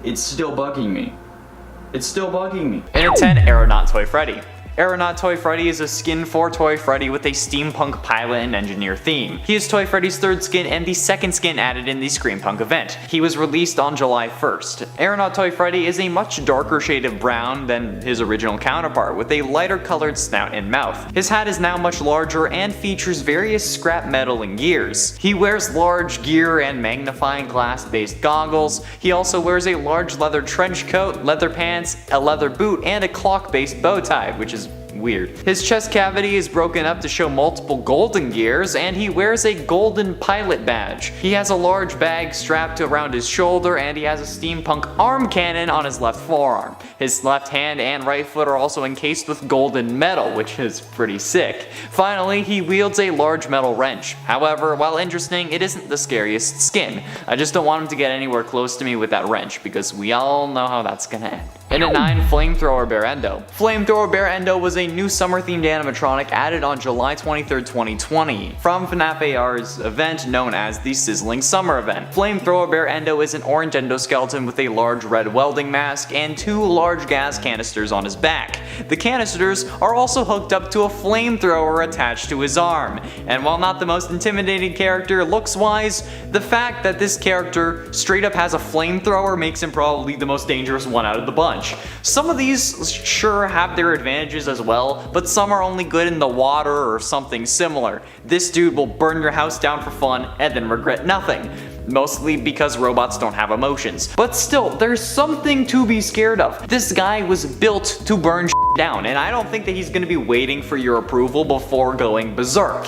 It's still bugging me. It's still bugging me. And at 10, Aeronaut Toy Freddy. Aeronaut Toy Freddy is a skin for Toy Freddy with a steampunk pilot and engineer theme. He is Toy Freddy's third skin and the second skin added in the Screampunk event. He was released on July 1st. Aeronaut Toy Freddy is a much darker shade of brown than his original counterpart, with a lighter colored snout and mouth. His hat is now much larger and features various scrap metal and gears. He wears large gear and magnifying glass based goggles. He also wears a large leather trench coat, leather pants, a leather boot, and a clock based bow tie, which is weird. His chest cavity is broken up to show multiple golden gears, and he wears a golden pilot badge. He has a large bag strapped around his shoulder, and he has a steampunk arm cannon on his left forearm. His left hand and right foot are also encased with golden metal, which is pretty sick. Finally, he wields a large metal wrench. However, while interesting, it isn't the scariest skin. I just don't want him to get anywhere close to me with that wrench, because we all know how that's gonna end. And at 9, Flamethrower Bear Endo. Flamethrower Bear Endo was a new summer-themed animatronic added on July 23, 2020, from FNAF AR's event known as the Sizzling Summer Event. Flamethrower Bear Endo is an orange endoskeleton with a large red welding mask and 2 large gas canisters on his back. The canisters are also hooked up to a flamethrower attached to his arm. And while not the most intimidating character looks-wise, the fact that this character straight up has a flamethrower makes him probably the most dangerous one out of the bunch. Some of these sure have their advantages as well, but some are only good in the water or something similar. This dude will burn your house down for fun and then regret nothing. Mostly because robots don't have emotions. But still, there's something to be scared of. This guy was built to burn down, and I don't think that he's gonna be waiting for your approval before going berserk.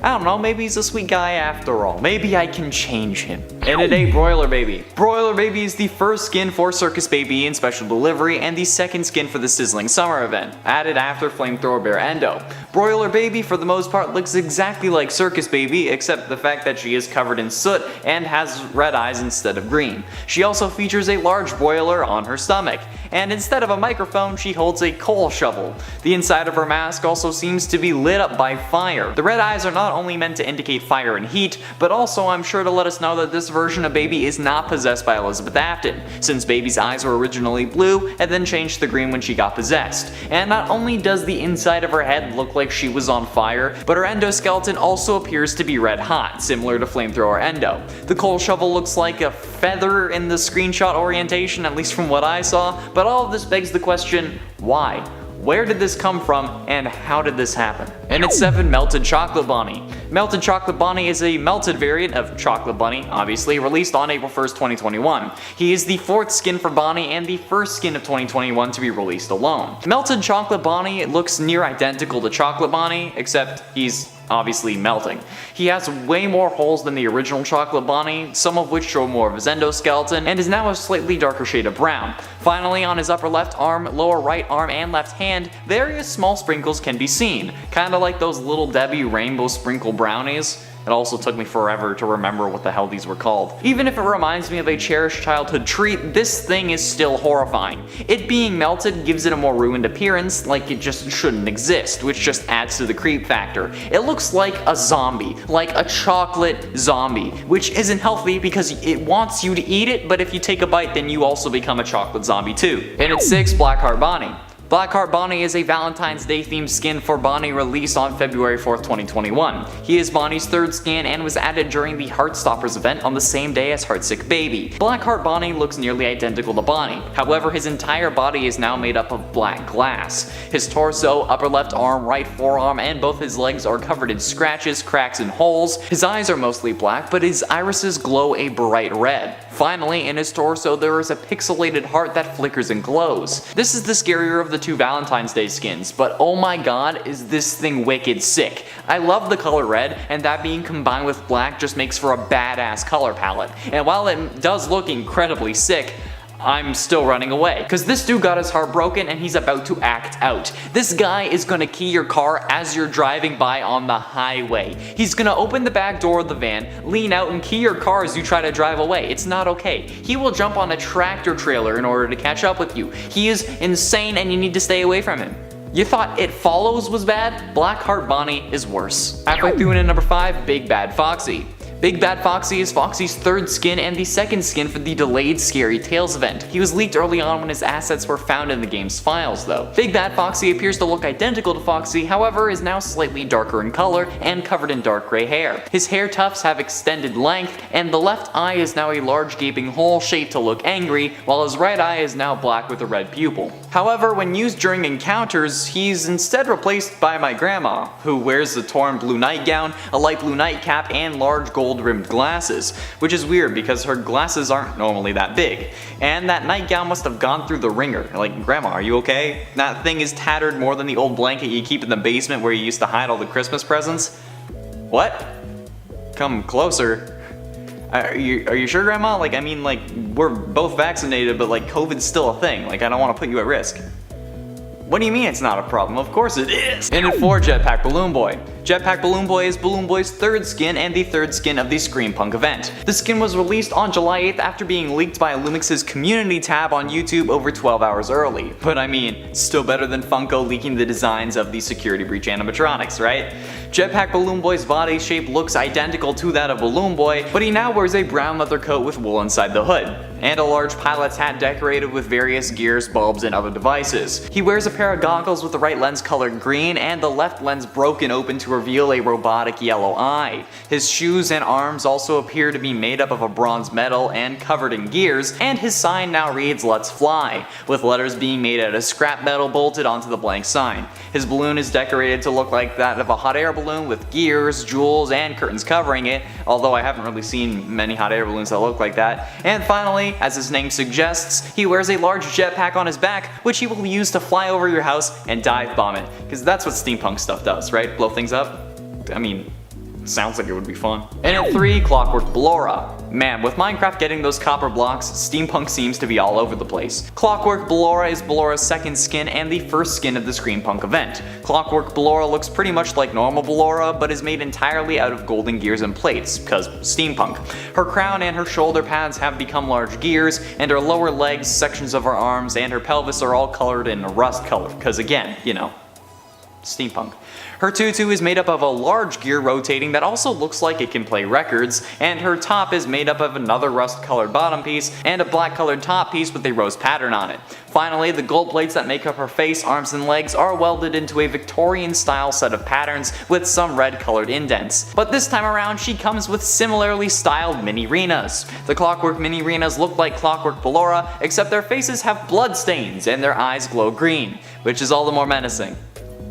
I don't know, maybe he's a sweet guy after all. Maybe I can change him. And at 8, Broiler Baby. Broiler Baby is the first skin for Circus Baby in Special Delivery and the second skin for the Sizzling Summer event, added after Flamethrower Bear Endo. Broiler Baby for the most part looks exactly like Circus Baby, except the fact that she is covered in soot and has red eyes instead of green. She also features a large boiler on her stomach, and instead of a microphone she holds a coal shovel. The inside of her mask also seems to be lit up by fire. The red eyes are not only meant to indicate fire and heat, but also I'm sure to let us know that this version of Baby is not possessed by Elizabeth Afton, since Baby's eyes were originally blue and then changed to green when she got possessed. And not only does the inside of her head look like she was on fire, but her endoskeleton also appears to be red hot, similar to Flamethrower Endo. The coal shovel looks like a feather in the screenshot orientation, at least from what I saw, but all of this begs the question, why? Where did this come from, and how did this happen? And at 7, Melted Chocolate Bunny. Melted Chocolate Bunny is a melted variant of Chocolate Bunny, obviously, released on April 1st, 2021. He is the 4th skin for Bonnie and the first skin of 2021 to be released alone. Melted Chocolate Bunny looks near identical to Chocolate Bunny, except he's obviously melting. He has way more holes than the original Chocolate Bunny, some of which show more of his endoskeleton, and is now a slightly darker shade of brown. Finally, on his upper left arm, lower right arm, and left hand, various small sprinkles can be seen, kinda like those Little Debbie rainbow sprinkle brownies. It also took me forever to remember what the hell these were called. Even if it reminds me of a cherished childhood treat, this thing is still horrifying. It being melted gives it a more ruined appearance, like it just shouldn't exist, which just adds to the creep factor. It looks like a zombie, like a chocolate zombie, which isn't healthy because it wants you to eat it, but if you take a bite then you also become a chocolate zombie too. And at 6, Blackheart Bonnie. Blackheart Bonnie is a Valentine's Day themed skin for Bonnie released on February 4th, 2021. He is Bonnie's 3rd skin and was added during the Heartstoppers event on the same day as Heartsick Baby. Blackheart Bonnie looks nearly identical to Bonnie, however his entire body is now made up of black glass. His torso, upper left arm, right forearm, and both his legs are covered in scratches, cracks, and holes. His eyes are mostly black, but his irises glow a bright red. Finally, in his torso there is a pixelated heart that flickers and glows. This is the scarier of the 2 Valentine's Day skins, but oh my god, is this thing wicked sick. I love the color red, and that being combined with black just makes for a badass color palette. And while it does look incredibly sick, I'm still running away, because this dude got his heart broken and he's about to act out. This guy is gonna key your car as you're driving by on the highway. He's gonna open the back door of the van, lean out and key your car as you try to drive away. It's not okay. He will jump on a tractor trailer in order to catch up with you. He is insane and you need to stay away from him. You thought It Follows was bad? Blackheart Bonnie is worse. Halfway through in at number 5, Big Bad Foxy. Big Bad Foxy is Foxy's third skin and the second skin for the delayed Scary Tales event. He was leaked early on when his assets were found in the game's files though. Big Bad Foxy appears to look identical to Foxy, however is now slightly darker in color and covered in dark gray hair. His hair tufts have extended length, and the left eye is now a large gaping hole shaped to look angry, while his right eye is now black with a red pupil. However, when used during encounters, he's instead replaced by my grandma, who wears a torn blue nightgown, a light blue nightcap, and large gold-rimmed glasses, which is weird because her glasses aren't normally that big. And that nightgown must have gone through the ringer. Like, Grandma, are you okay? That thing is tattered more than the old blanket you keep in the basement where you used to hide all the Christmas presents. What? Come closer. Are you sure, Grandma? Like, I mean, like, we're both vaccinated, but like, COVID's still a thing. Like, I don't want to put you at risk. What do you mean it's not a problem? Of course it is! And at 4, Jetpack Balloon Boy. Jetpack Balloon Boy is Balloon Boy's third skin and the third skin of the Screampunk event. The skin was released on July 8th after being leaked by Illumix's community tab on YouTube over 12 hours early. But I mean, still better than Funko leaking the designs of the security breach animatronics, right? Jetpack Balloon Boy's body shape looks identical to that of Balloon Boy, but he now wears a brown leather coat with wool inside the hood, and a large pilot's hat decorated with various gears, bulbs, and other devices. He wears a pair of goggles with the right lens colored green and the left lens broken open to reveal a robotic yellow eye. His shoes and arms also appear to be made up of a bronze metal and covered in gears, and his sign now reads "Let's Fly," with letters being made out of scrap metal bolted onto the blank sign. His balloon is decorated to look like that of a hot air balloon with gears, jewels, and curtains covering it, although I haven't really seen many hot air balloons that look like that. And finally, as his name suggests, he wears a large jetpack on his back, which he will use to fly over your house and dive bomb it, because that's what steampunk stuff does, right? Blow things up? I mean, sounds like it would be fun. And at 3, Clockwork Ballora. Man, with Minecraft getting those copper blocks, steampunk seems to be all over the place. Clockwork Ballora is Ballora's second skin and the first skin of the Screampunk event. Clockwork Ballora looks pretty much like normal Ballora, but is made entirely out of golden gears and plates, cause steampunk. Her crown and her shoulder pads have become large gears, and her lower legs, sections of her arms, and her pelvis are all colored in rust color, cause again, you know, steampunk. Her tutu is made up of a large gear rotating that also looks like it can play records, and her top is made up of another rust-colored bottom piece and a black-colored top piece with a rose pattern on it. Finally, the gold plates that make up her face, arms, and legs are welded into a Victorian-style set of patterns with some red-colored indents. But this time around, she comes with similarly styled mini-Rinas. The Clockwork mini-Rinas look like Clockwork Ballora, except their faces have blood stains and their eyes glow green, which is all the more menacing.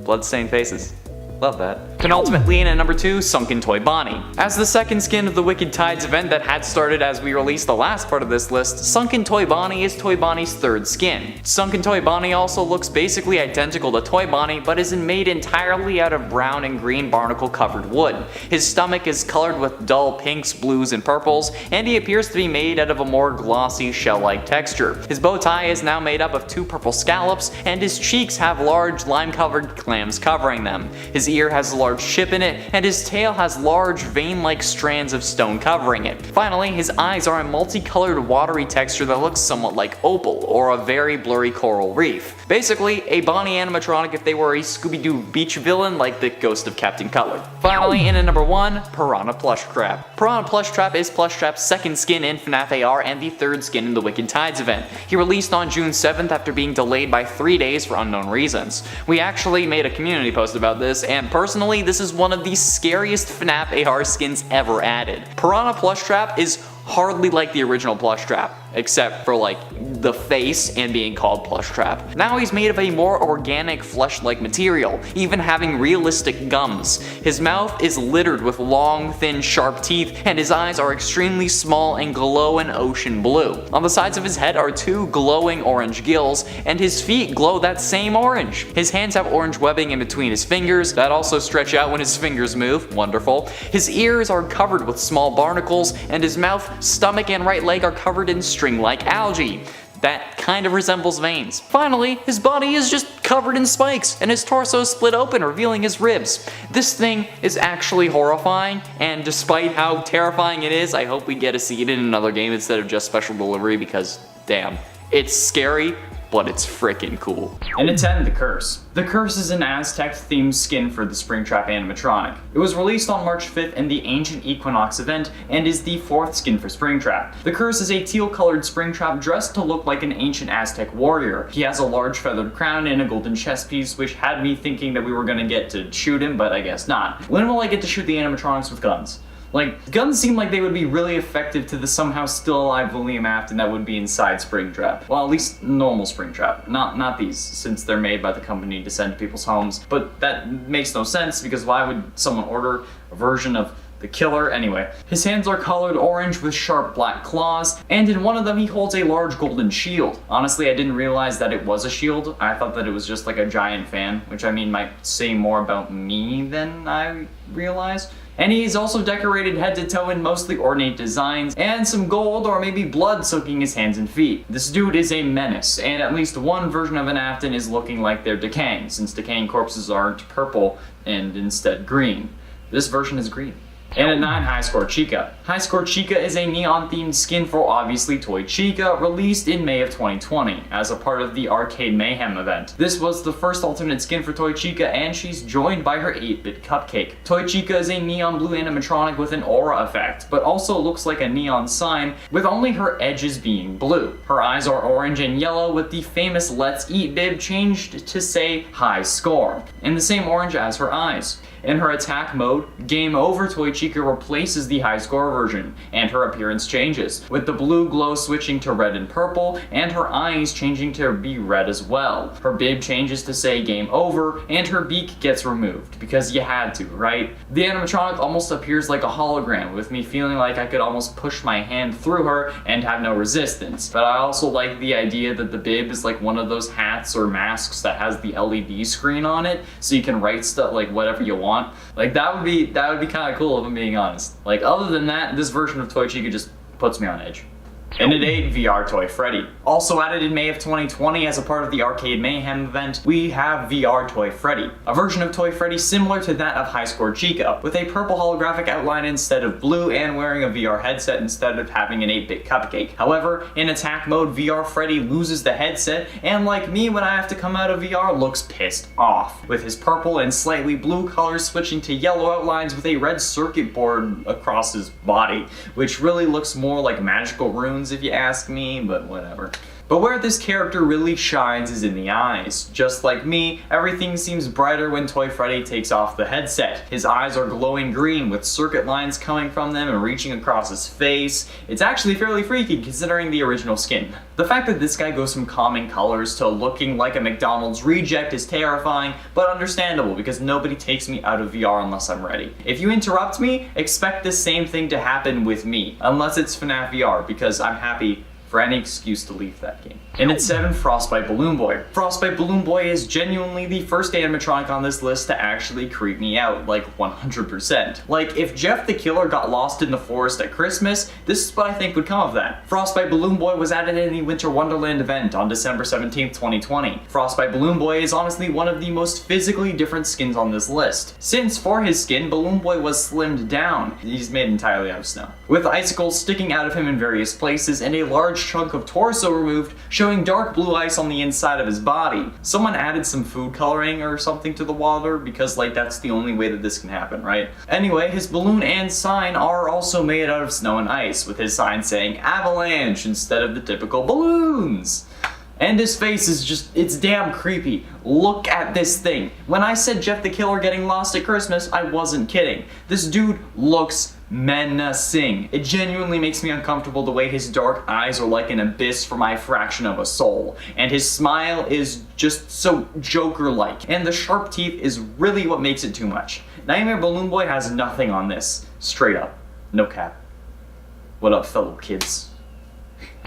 Blood-stained faces. Love that. Penultimately in at number 2, Sunken Toy Bonnie. As the second skin of the Wicked Tides event that had started as we released the last part of this list, Sunken Toy Bonnie is Toy Bonnie's third skin. Sunken Toy Bonnie also looks basically identical to Toy Bonnie, but is made entirely out of brown and green barnacle covered wood. His stomach is colored with dull pinks, blues, and purples, and he appears to be made out of a more glossy shell-like texture. His bow tie is now made up of 2 purple scallops, and his cheeks have large lime-covered clams covering them. His ear has a large chip in it, and his tail has large vein-like strands of stone covering it. Finally, his eyes are a multicolored watery texture that looks somewhat like opal, or a very blurry coral reef. Basically, a Bonnie animatronic if they were a Scooby-Doo beach villain like the Ghost of Captain Cutler. Finally, in at number 1, Piranha Plushtrap. Piranha Plushtrap is Plushtrap's second skin in FNAF AR and the third skin in the Wicked Tides event. He released on June 7th after being delayed by 3 days for unknown reasons. We actually made a community post about this, and personally, this is one of the scariest FNAF AR skins ever added. Piranha Plushtrap is hardly like the original Plushtrap, except for like the face and being called Plushtrap. Now he's made of a more organic flesh-like material, even having realistic gums. His mouth is littered with long, thin, sharp teeth, and his eyes are extremely small and glow an ocean blue. On the sides of his head are 2 glowing orange gills, and his feet glow that same orange. His hands have orange webbing in between his fingers that also stretch out when his fingers move. Wonderful. His ears are covered with small barnacles, and his mouth, stomach, and right leg are covered in string-like algae that kind of resembles veins. Finally, his body is just covered in spikes, and his torso is split open, revealing his ribs. This thing is actually horrifying, and despite how terrifying it is, I hope we get to see it in another game instead of just special delivery, because damn, it's scary, but it's freaking cool. And at 10, the Curse. The Curse is an Aztec-themed skin for the Springtrap animatronic. It was released on March 5th in the Ancient Equinox event and is the 4th skin for Springtrap. The Curse is a teal-colored Springtrap dressed to look like an ancient Aztec warrior. He has a large feathered crown and a golden chest piece, which had me thinking that we were gonna get to shoot him, but I guess not. When will I get to shoot the animatronics with guns? Like, guns seem like they would be really effective to the somehow still alive William Afton that would be inside Springtrap. Well, at least normal Springtrap, not these, since they're made by the company to send to people's homes. But that makes no sense, because why would someone order a version of the killer? Anyway, his hands are colored orange with sharp black claws, and in one of them he holds a large golden shield. Honestly, I didn't realize that it was a shield. I thought that it was just like a giant fan, which I mean might say more about me than I realized. And he is also decorated head to toe in mostly ornate designs, and some gold or maybe blood soaking his hands and feet. This dude is a menace, and at least one version of an Afton is looking like they're decaying, since decaying corpses aren't purple and instead green. This version is green. And at 9, High Score Chica. High Score Chica is a neon-themed skin for obviously Toy Chica, released in May of 2020, as a part of the Arcade Mayhem event. This was the first alternate skin for Toy Chica, and she's joined by her 8-bit cupcake. Toy Chica is a neon blue animatronic with an aura effect, but also looks like a neon sign, with only her edges being blue. Her eyes are orange and yellow, with the famous Let's Eat bib changed to say High Score, in the same orange as her eyes. In her attack mode, Game Over Toy Chica replaces the high score version, and her appearance changes, with the blue glow switching to red and purple, and her eyes changing to be red as well. Her bib changes to say Game Over, and her beak gets removed, because you had to, right? The animatronic almost appears like a hologram, with me feeling like I could almost push my hand through her and have no resistance. But I also like the idea that the bib is like one of those hats or masks that has the LED screen on it, so you can write stuff like whatever you want. Like that would be kind of cool if I'm being honest. Like other than that, this version of Toy Chica just puts me on edge. And at 8, VR Toy Freddy. Also added in May of 2020 as a part of the Arcade Mayhem event, we have VR Toy Freddy, a version of Toy Freddy similar to that of High Score Chica, with a purple holographic outline instead of blue and wearing a VR headset instead of having an 8-bit cupcake. However, in attack mode, VR Freddy loses the headset, and like me when I have to come out of VR, looks pissed off, with his purple and slightly blue colors switching to yellow outlines with a red circuit board across his body, which really looks more like magical runes if you ask me, but whatever. But where this character really shines is in the eyes. Just like me, everything seems brighter when Toy Freddy takes off the headset. His eyes are glowing green with circuit lines coming from them and reaching across his face. It's actually fairly freaky considering the original skin. The fact that this guy goes from calming colors to looking like a McDonald's reject is terrifying, but understandable because nobody takes me out of VR unless I'm ready. If you interrupt me, expect the same thing to happen with me, unless it's FNAF VR, because I'm happy for any excuse to leave that game. And at 7, Frostbite Balloon Boy. Frostbite Balloon Boy is genuinely the first animatronic on this list to actually creep me out, like 100%. Like, if Jeff the Killer got lost in the forest at Christmas, this is what I think would come of that. Frostbite Balloon Boy was added in the Winter Wonderland event on December 17th, 2020. Frostbite Balloon Boy is honestly one of the most physically different skins on this list, since for his skin, Balloon Boy was slimmed down. He's made entirely out of snow, with icicles sticking out of him in various places and a large chunk of torso removed, showing dark blue ice on the inside of his body. Someone added some food coloring or something to the water, because like that's the only way that this can happen, right? Anyway, his balloon and sign are also made out of snow and ice, with his sign saying avalanche instead of the typical balloons. And his face is just, it's damn creepy. Look at this thing. When I said Jeff the Killer getting lost at Christmas, I wasn't kidding. This dude looks menacing. It genuinely makes me uncomfortable the way his dark eyes are like an abyss for my fraction of a soul. And his smile is just so Joker-like. And the sharp teeth is really what makes it too much. Nightmare Balloon Boy has nothing on this. Straight up. No cap. What up, fellow kids?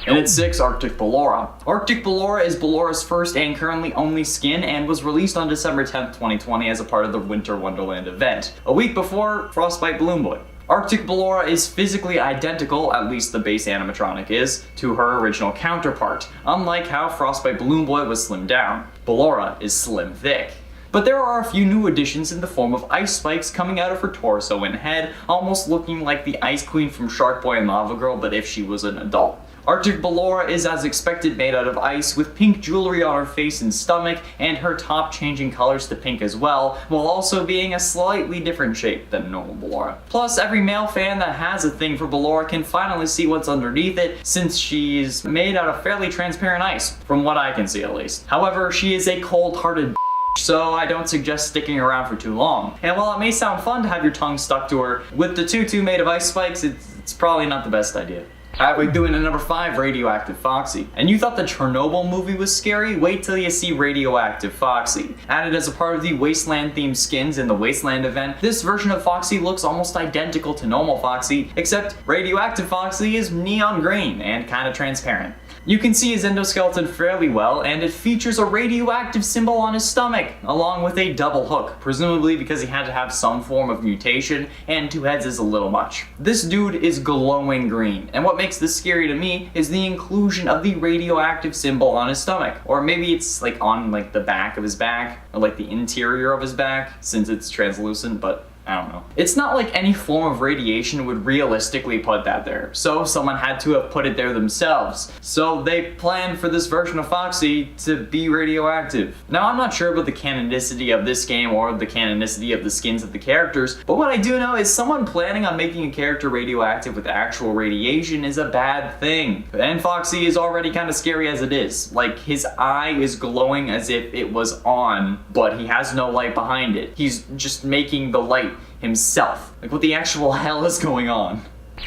And at 6, Arctic Ballora. Arctic Ballora is Ballora's first and currently only skin, and was released on December 10th, 2020 as a part of the Winter Wonderland event, a week before Frostbite Balloon Boy. Arctic Ballora is physically identical, at least the base animatronic is, to her original counterpart, unlike how Frostbite Balloon Boy was slimmed down. Ballora is slim thick. But there are a few new additions in the form of ice spikes coming out of her torso and head, almost looking like the Ice Queen from Shark Boy and Lava Girl, but if she was an adult. Arctic Ballora is as expected made out of ice, with pink jewelry on her face and stomach, and her top changing colors to pink as well, while also being a slightly different shape than normal Ballora. Plus, every male fan that has a thing for Ballora can finally see what's underneath it, since she's made out of fairly transparent ice, from what I can see at least. However, she is a cold-hearted so I don't suggest sticking around for too long. And while it may sound fun to have your tongue stuck to her, with the tutu made of ice spikes, it's probably not the best idea. Alright, we're doing a number 5, Radioactive Foxy. And you thought the Chernobyl movie was scary? Wait till you see Radioactive Foxy. Added as a part of the Wasteland themed skins in the Wasteland event, this version of Foxy looks almost identical to normal Foxy, except Radioactive Foxy is neon green and kinda transparent. You can see his endoskeleton fairly well, and it features a radioactive symbol on his stomach, along with a double hook, presumably because he had to have some form of mutation, and 2 heads is a little much. This dude is glowing green, and what makes this scary to me is the inclusion of the radioactive symbol on his stomach. Or maybe it's like on like the back of his back, or like the interior of his back, since it's translucent, but I don't know. It's not like any form of radiation would realistically put that there, so someone had to have put it there themselves. So they planned for this version of Foxy to be radioactive. Now, I'm not sure about the canonicity of this game or the canonicity of the skins of the characters, but what I do know is someone planning on making a character radioactive with actual radiation is a bad thing. And Foxy is already kind of scary as it is. Like, his eye is glowing as if it was on, but he has no light behind it. He's just making the light himself. Like, what the actual hell is going on?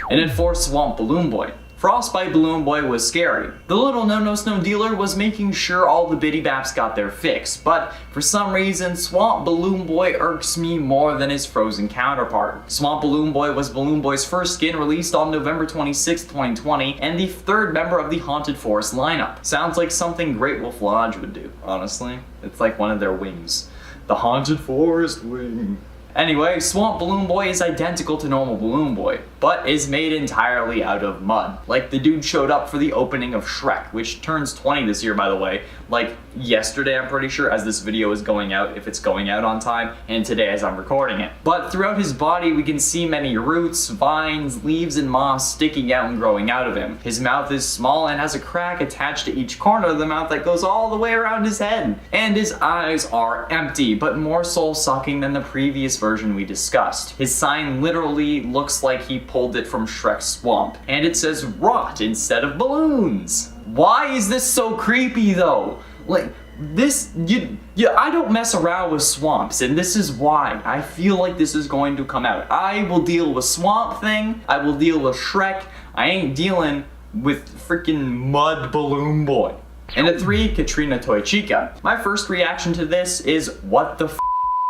And then 4, Swamp Balloon Boy. Frostbite Balloon Boy was scary. The little no-no-snow dealer was making sure all the biddy baps got their fix, but for some reason, Swamp Balloon Boy irks me more than his frozen counterpart. Swamp Balloon Boy was Balloon Boy's first skin, released on November 26, 2020, and the 3rd member of the Haunted Forest lineup. Sounds like something Great Wolf Lodge would do, honestly. It's like one of their wings. The Haunted Forest wing. Anyway, Swamp Balloon Boy is identical to normal Balloon Boy, but is made entirely out of mud. Like, the dude showed up for the opening of Shrek, which turns 20 this year, by the way. Like, yesterday, I'm pretty sure, as this video is going out, if it's going out on time, and today as I'm recording it. But throughout his body, we can see many roots, vines, leaves, and moss sticking out and growing out of him. His mouth is small and has a crack attached to each corner of the mouth that goes all the way around his head. And his eyes are empty, but more soul-sucking than the previous version we discussed. His sign literally looks like he pulled it from Shrek's swamp, and it says rot instead of balloons. Why is this so creepy though? Like, this, I don't mess around with swamps, and this is why. I feel like this is going to come out. I will deal with Swamp Thing, I will deal with Shrek, I ain't dealing with freaking Mud Balloon Boy. And at 3, Katrina Toy Chica. My first reaction to this is, what the f***?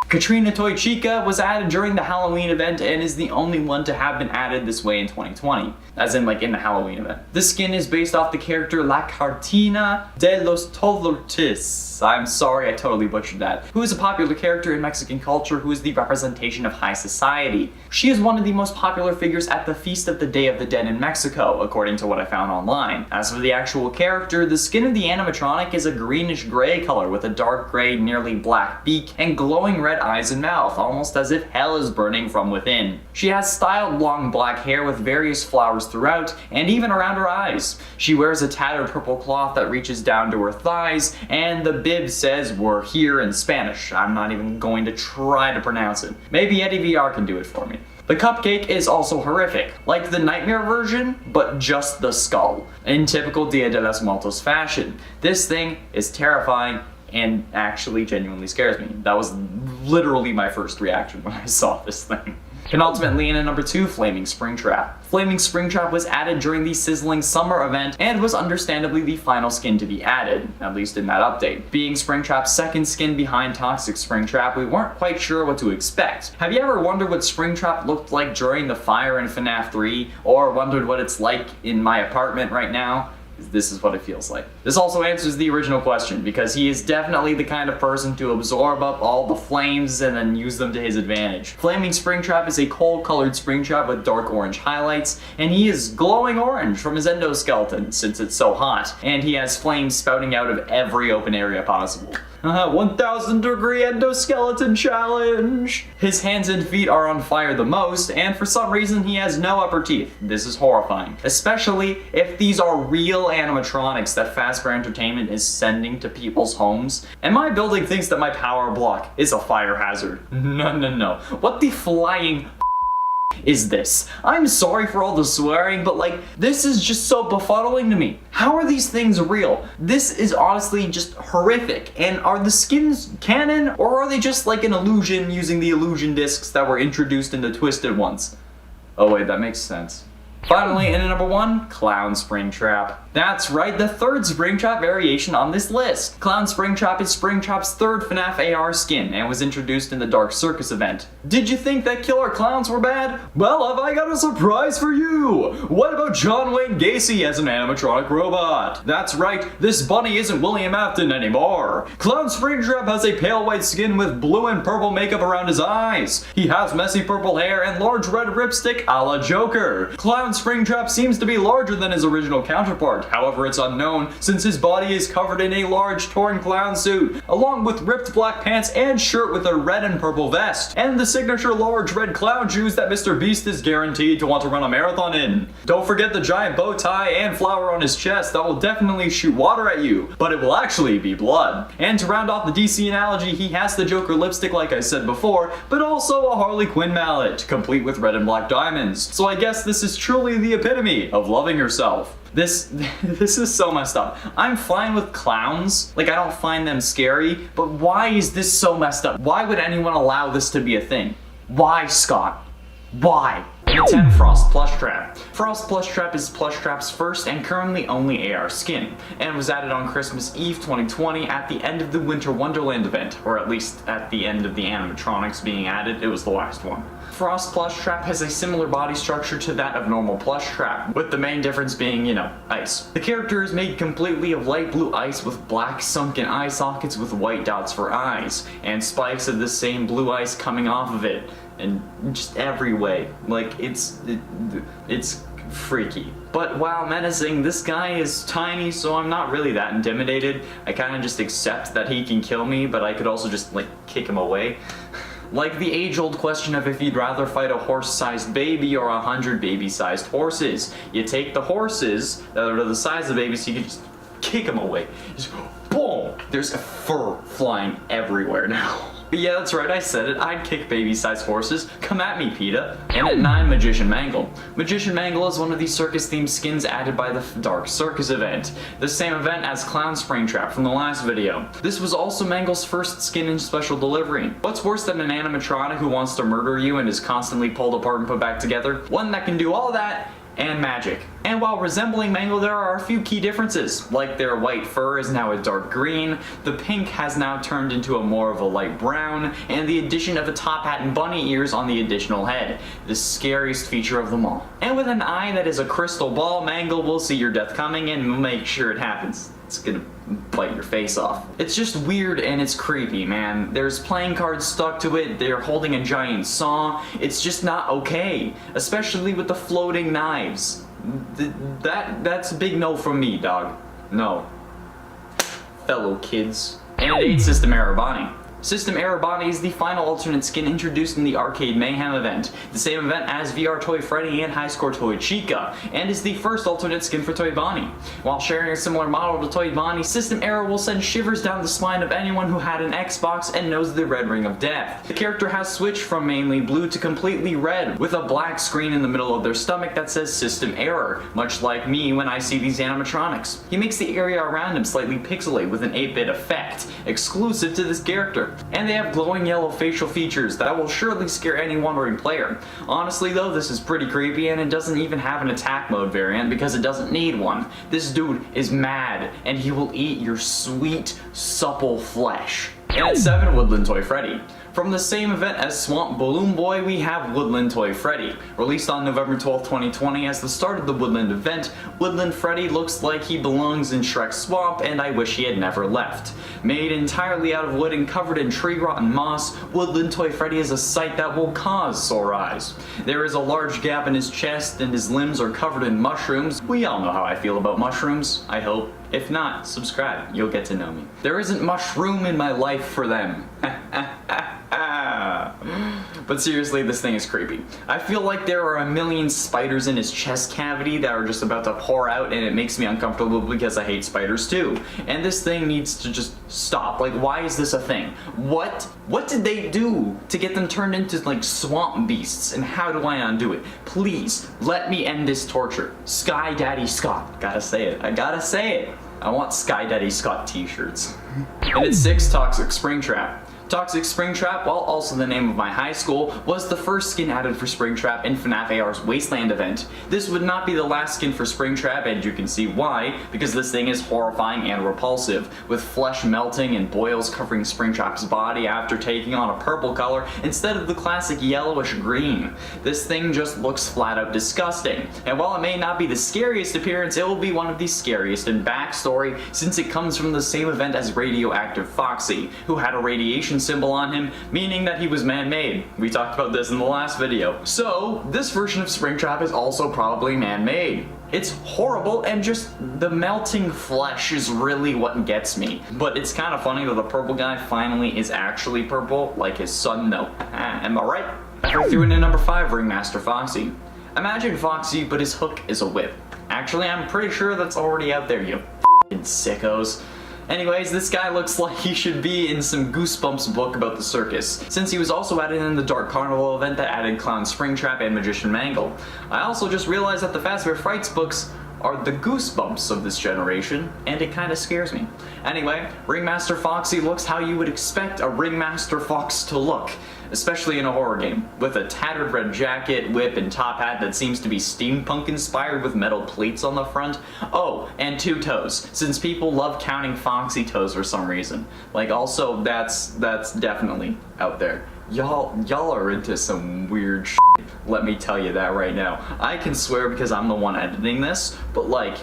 Katrina Toy Chica was added during the Halloween event and is the only one to have been added this way in 2020, as in like in the Halloween event. This skin is based off the character La Cartina de los Tolortis. I'm sorry, I totally butchered that. Who is a popular character in Mexican culture who is the representation of high society. She is one of the most popular figures at the Feast of the Day of the Dead in Mexico, according to what I found online. As for the actual character, the skin of the animatronic is a greenish gray color with a dark gray, nearly black beak and glowing red eyes and mouth, almost as if hell is burning from within. She has styled long black hair with various flowers throughout, and even around her eyes. She wears a tattered purple cloth that reaches down to her thighs, and the bib says "we're here" in Spanish. I'm not even going to try to pronounce it. Maybe Eddie VR can do it for me. The cupcake is also horrific, like the nightmare version, but just the skull, in typical Dia de los Muertos fashion. This thing is terrifying and actually genuinely scares me. That was literally my first reaction when I saw this thing. Penultimately, in at number 2, Flaming Springtrap. Flaming Springtrap was added during the Sizzling Summer event and was understandably the final skin to be added, at least in that update. Being Springtrap's second skin behind Toxic Springtrap, we weren't quite sure what to expect. Have you ever wondered what Springtrap looked like during the fire in FNAF 3, or wondered what it's like in my apartment right now? This is what it feels like. This also answers the original question, because he is definitely the kind of person to absorb up all the flames and then use them to his advantage. Flaming Springtrap is a cold-colored Springtrap with dark orange highlights, and he is glowing orange from his endoskeleton since it's so hot, and he has flames spouting out of every open area possible. 1000-degree endoskeleton challenge. His hands and feet are on fire the most, and for some reason he has no upper teeth. This is horrifying, especially if these are real animatronics that Fazbear Entertainment is sending to people's homes. And my building thinks that my power block is a fire hazard. No. What the flying is this? I'm sorry for all the swearing, but like, this is just so befuddling to me. How are these things real? This is honestly just horrific. And are the skins canon, or are they just like an illusion using the illusion discs that were introduced in the Twisted ones? Oh wait, that makes sense. Finally, in at number 1, Clown Springtrap. That's right, the third Springtrap variation on this list. Clown Springtrap is Springtrap's third FNAF AR skin and was introduced in the Dark Circus event. Did you think that killer clowns were bad? Well, have I got a surprise for you! What about John Wayne Gacy as an animatronic robot? That's right, this bunny isn't William Afton anymore. Clown Springtrap has a pale white skin with blue and purple makeup around his eyes. He has messy purple hair and large red ripstick a la Joker. Clown Springtrap seems to be larger than his original counterpart. However, it's unknown since his body is covered in a large torn clown suit, along with ripped black pants and shirt with a red and purple vest, and the signature large red clown shoes that Mr. Beast is guaranteed to want to run a marathon in. Don't forget the giant bow tie and flower on his chest that will definitely shoot water at you, but it will actually be blood. And to round off the DC analogy, he has the Joker lipstick like I said before, but also a Harley Quinn mallet, complete with red and black diamonds. So I guess this is truly the epitome of loving yourself. This is so messed up. I'm fine with clowns, like I don't find them scary, but why is this so messed up? Why would anyone allow this to be a thing? Why, Scott? Why? Number 10, Frost Plushtrap. Frost Plushtrap is Plushtrap's first and currently only AR skin, and was added on Christmas Eve 2020 at the end of the Winter Wonderland event, or at least at the end of the animatronics being added. It was the last one. Frost Plushtrap has a similar body structure to that of normal Plushtrap, with the main difference being, you know, ice. The character is made completely of light blue ice with black sunken eye sockets with white dots for eyes, and spikes of the same blue ice coming off of it. And just every way. Like, it's freaky. But while menacing, this guy is tiny, so I'm not really that intimidated. I kind of just accept that he can kill me, but I could also just, like, kick him away. Like the age-old question of if you'd rather fight a horse-sized baby or 100 baby-sized horses. You take the horses that are the size of babies, so you can just kick them away. Just boom! There's a fur flying everywhere now. But yeah, that's right, I said it. I'd kick baby-sized horses. Come at me, PETA. And at 9, Magician Mangle. Magician Mangle is one of the circus-themed skins added by the Dark Circus event. The same event as Clown Springtrap from the last video. This was also Mangle's first skin in special delivery. What's worse than an animatronic who wants to murder you and is constantly pulled apart and put back together? One that can do all that and magic. And while resembling Mangle, there are a few key differences, like their white fur is now a dark green, the pink has now turned into a more of a light brown, and the addition of a top hat and bunny ears on the additional head, the scariest feature of them all. And with an eye that is a crystal ball, Mangle will see your death coming and make sure it happens. It's gonna bite your face off. It's just weird and it's creepy, man. There's playing cards stuck to it, they're holding a giant saw. It's just not okay, especially with the floating knives. That's a big no from me, dog. No. Fellow kids. And at 8, System Error Bonnie. System Error Bonnie is the final alternate skin introduced in the Arcade Mayhem event, the same event as VR Toy Freddy and High Score Toy Chica, and is the first alternate skin for Toy Bonnie. While sharing a similar model to Toy Bonnie, System Error will send shivers down the spine of anyone who had an Xbox and knows the Red Ring of Death. The character has switched from mainly blue to completely red, with a black screen in the middle of their stomach that says System Error, much like me when I see these animatronics. He makes the area around him slightly pixelate with an 8-bit effect, exclusive to this character. And they have glowing yellow facial features that will surely scare any wandering player. Honestly though, this is pretty creepy and it doesn't even have an attack mode variant because it doesn't need one. This dude is mad and he will eat your sweet, supple flesh. And at 7, Woodland Toy Freddy. From the same event as Swamp Balloon Boy, we have Woodland Toy Freddy. Released on November 12, 2020 as the start of the Woodland event, Woodland Freddy looks like he belongs in Shrek's swamp and I wish he had never left. Made entirely out of wood and covered in tree rot and moss, Woodland Toy Freddy is a sight that will cause sore eyes. There is a large gap in his chest and his limbs are covered in mushrooms. We all know how I feel about mushrooms, I hope. If not, subscribe. You'll get to know me. There isn't much room in my life for them. But seriously, this thing is creepy. I feel like there are a million spiders in his chest cavity that are just about to pour out, and it makes me uncomfortable because I hate spiders too. And this thing needs to just stop. Like, why is this a thing? What did they do to get them turned into like swamp beasts, and how do I undo it? Please, let me end this torture. Sky Daddy Scott. Gotta say it. I gotta say it. I want Sky Daddy Scott t-shirts. And at 6, Toxic Springtrap. Toxic Springtrap, while also the name of my high school, was the first skin added for Springtrap in FNAF AR's Wasteland event. This would not be the last skin for Springtrap, and you can see why, because this thing is horrifying and repulsive, with flesh melting and boils covering Springtrap's body after taking on a purple color instead of the classic yellowish green. This thing just looks flat out disgusting, and while it may not be the scariest appearance, it will be one of the scariest in backstory, since it comes from the same event as Radioactive Foxy, who had a radiation symbol on him, meaning that he was man-made. We talked about this in the last video. So, this version of Springtrap is also probably man-made. It's horrible, and just the melting flesh is really what gets me. But it's kind of funny that the purple guy finally is actually purple, like his son though. Am I right? I threw in at number 5, Ringmaster Foxy. Imagine Foxy, but his hook is a whip. Actually, I'm pretty sure that's already out there, you f***ing sickos. Anyways, this guy looks like he should be in some Goosebumps book about the circus, since he was also added in the Dark Carnival event that added Clown Springtrap and Magician Mangle. I also just realized that the Fazbear Frights books are the Goosebumps of this generation, and it kinda scares me. Anyway, Ringmaster Foxy looks how you would expect a Ringmaster Fox to look, especially in a horror game, with a tattered red jacket, whip, and top hat that seems to be steampunk inspired with metal plates on the front. Oh, and 2 toes, since people love counting Foxy toes for some reason. Like, also, that's definitely out there. Y'all are into some weird shit. Let me tell you that right now. I can swear because I'm the one editing this, but like,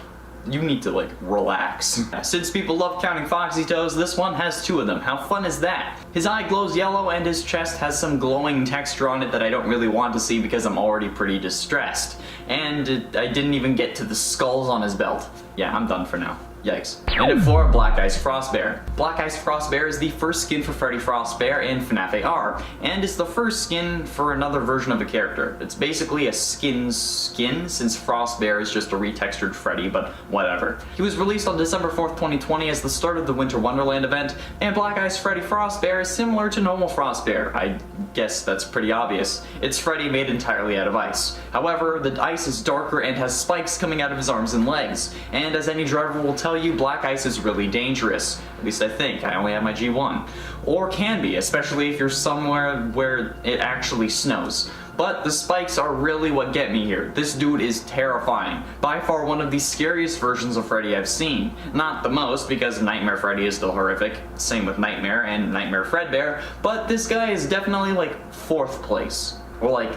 you need to like relax. Since people love counting Foxy toes, this one has 2 of them. How fun is that? His eye glows yellow and his chest has some glowing texture on it that I don't really want to see because I'm already pretty distressed. And I didn't even get to the skulls on his belt. Yeah, I'm done for now. Yikes. And at 4, Black Ice Frostbear. Black Ice Frostbear is the first skin for Freddy Frostbear in FNAF AR, and is the first skin for another version of a character. It's basically a skin, since Frostbear is just a retextured Freddy, but whatever. He was released on December 4th, 2020 as the start of the Winter Wonderland event, and Black Ice Freddy Frostbear is similar to normal Frostbear. I guess that's pretty obvious. It's Freddy made entirely out of ice. However, the ice is darker and has spikes coming out of his arms and legs, and as any driver will tell you, black ice is really dangerous. At least I think. I only have my G1. Or can be, especially if you're somewhere where it actually snows. But the spikes are really what get me here. This dude is terrifying. By far one of the scariest versions of Freddy I've seen. Not the most, because Nightmare Freddy is still horrific. Same with Nightmare and Nightmare Fredbear. But this guy is definitely like 4th place. Or like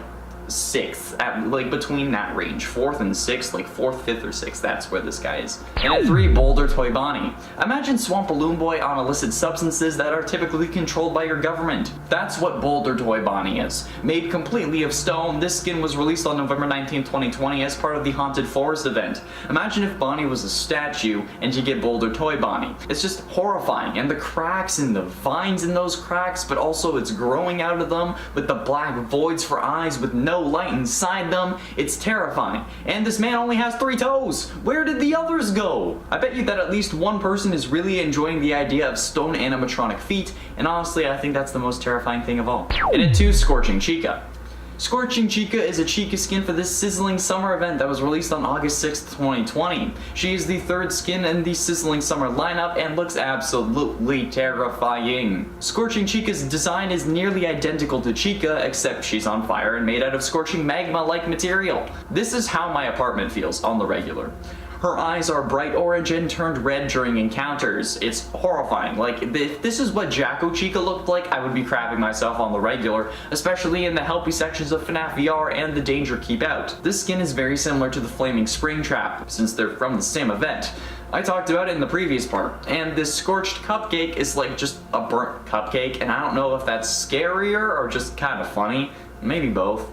6th, like between that range. 4th and 6th, like 4th, 5th, or 6th, that's where this guy is. And at 3, Boulder Toy Bonnie. Imagine Swamp Balloon Boy on illicit substances that are typically controlled by your government. That's what Boulder Toy Bonnie is. Made completely of stone, this skin was released on November 19, 2020 as part of the Haunted Forest event. Imagine if Bonnie was a statue and you get Boulder Toy Bonnie. It's just horrifying, and the cracks and the vines in those cracks, but also it's growing out of them with the black voids for eyes with no light inside them. It's terrifying. And this man only has 3 toes. Where did the others go? I bet you that at least one person is really enjoying the idea of stone animatronic feet, and honestly I think that's the most terrifying thing of all. And at 2, Scorching Chica. Scorching Chica is a Chica skin for this Sizzling Summer event that was released on August 6th, 2020. She is the 3rd skin in the Sizzling Summer lineup and looks absolutely terrifying. Scorching Chica's design is nearly identical to Chica, except she's on fire and made out of scorching magma-like material. This is how my apartment feels on the regular. Her eyes are bright orange and turned red during encounters. It's horrifying. Like, if this is what Jacko Chica looked like, I would be crapping myself on the regular, especially in the helpy sections of FNAF VR and the Danger Keep Out. This skin is very similar to the Flaming Springtrap, since they're from the same event. I talked about it in the previous part, and this scorched cupcake is like just a burnt cupcake, and I don't know if that's scarier or just kind of funny. Maybe both.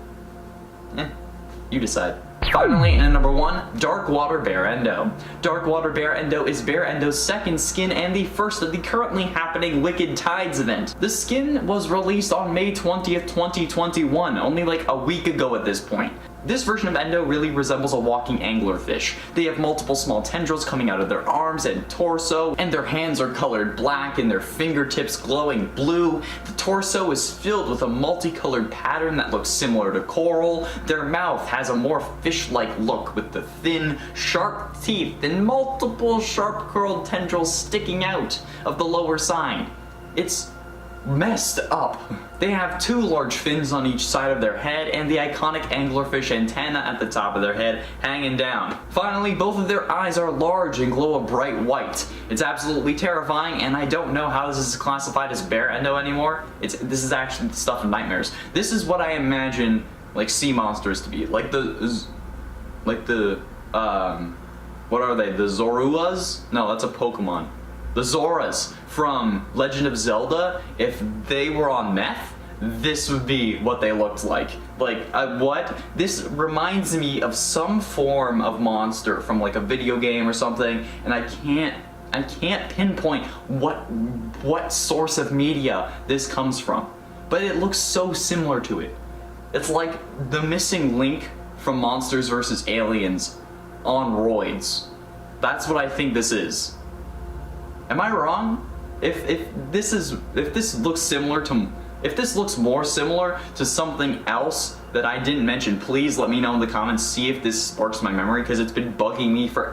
You decide. Finally, and at number 1, Dark Water Bear Endo. Dark Water Bear Endo is Bear Endo's second skin and the first of the currently happening Wicked Tides event. The skin was released on May 20th, 2021, only like a week ago at this point. This version of Endo really resembles a walking anglerfish. They have multiple small tendrils coming out of their arms and torso, and their hands are colored black and their fingertips glowing blue. The torso is filled with a multicolored pattern that looks similar to coral. Their mouth has a more fish-like look with the thin, sharp teeth and multiple sharp curled tendrils sticking out of the lower side. It's messed up. They have 2 large fins on each side of their head and the iconic anglerfish antenna at the top of their head hanging down. Finally, both of their eyes are large and glow a bright white. It's absolutely terrifying, and I don't know how this is classified as Bear Endo anymore. This is actually the stuff of nightmares. This is what I imagine like sea monsters to be. What are they? The Zoruas? No, that's a Pokemon. The Zoras from Legend of Zelda, if they were on meth, this would be what they looked like. What? This reminds me of some form of monster from like a video game or something, and I can't pinpoint what source of media this comes from. But it looks so similar to it. It's like the missing link from Monsters vs. Aliens on roids. That's what I think this is. Am I wrong? If this looks more similar to something else that I didn't mention, please let me know in the comments, see if this sparks my memory, because it's been bugging me for